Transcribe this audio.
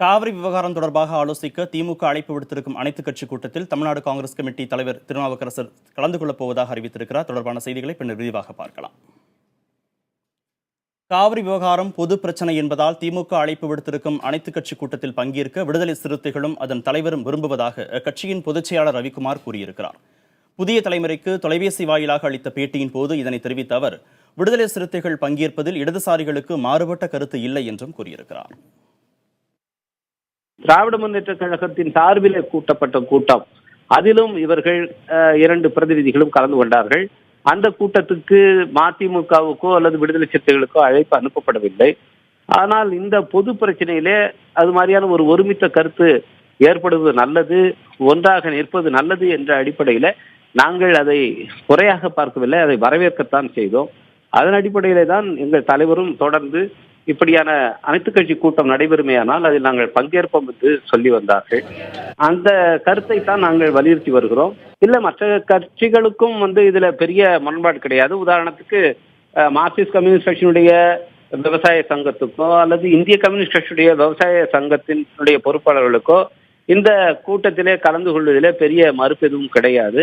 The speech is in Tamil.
காவிரி விவகாரம் தொடர்பாக ஆலோசிக்க திமுக அழைப்பு விடுத்திருக்கும் அனைத்துக் கட்சி கூட்டத்தில் தமிழ்நாடு காங்கிரஸ் கமிட்டி தலைவர் திருநாவுக்கரசர் கலந்து கொள்ளப் போவதாக அறிவித்திருக்கிறார். தொடர்பான செய்திகளை பின்னர் விரிவாக பார்க்கலாம். காவிரி விவகாரம் பொது பிரச்சனை என்பதால் திமுக அழைப்பு விடுத்திருக்கும் அனைத்துக் கட்சி கூட்டத்தில் பங்கேற்க விடுதலை சிறுத்தைகளும் அதன் தலைவரும் விரும்புவதாக அக்கட்சியின் பொதுச் செயலாளர் ரவிக்குமார் கூறியிருக்கிறார். புதிய தலைமுறைக்கு தொலைபேசி வாயிலாக அளித்த பேட்டியின் போது இதனை தெரிவித்த அவர், விடுதலை சிறுத்தைகள் பங்கேற்பதில் இடதுசாரிகளுக்கு மாறுபட்ட கருத்து இல்லை என்றும் கூறியிருக்கிறார். திராவிட முன்னேற்ற கழகத்தின் சார்பில் கூட்டப்பட்ட கூட்டம், அதிலும் இவர்கள் 2 பிரதிநிதிகளும் கலந்து கொண்டார்கள். அந்த கூட்டத்துக்கு மதிமுகவுக்கோ அல்லது விடுதலை சிறுத்தைகளுக்கோ அழைப்பு அனுப்பப்படவில்லை. ஆனால் இந்த பொது பிரச்சனையிலே அது மாதிரியான ஒரு ஒருமித்த கருத்து ஏற்படுவது நல்லது, ஒன்றாக நிற்பது நல்லது என்ற அடிப்படையில நாங்கள் அதை குறையாக பார்க்கவில்லை, அதை வரவேற்கத்தான் செய்தோம். அதன் அடிப்படையிலே தான் எங்கள் தலைவரும் தொடர்ந்து இப்படியான அனைத்து கட்சி கூட்டம் நடைபெறுமேயானால் அதில் நாங்கள் பங்கேற்போம் என்று சொல்லி வந்தார்கள். அந்த கருத்தை தான் நாங்கள் வலியுறுத்தி வருகிறோம். இல்ல, மற்ற கட்சிகளுக்கும் இதுல பெரிய முரண்பாடு கிடையாது. உதாரணத்துக்கு மார்க்சிஸ்ட் கம்யூனிஸ்ட் கட்சியினுடைய விவசாய சங்கத்துக்கோ அல்லது இந்திய கம்யூனிஸ்ட் கட்சியுடைய விவசாய சங்கத்தினுடைய பொறுப்பாளர்களுக்கோ இந்த கூட்டத்திலே கலந்து கொள்வதிலே பெரிய மறுப்பு எதுவும் கிடையாது.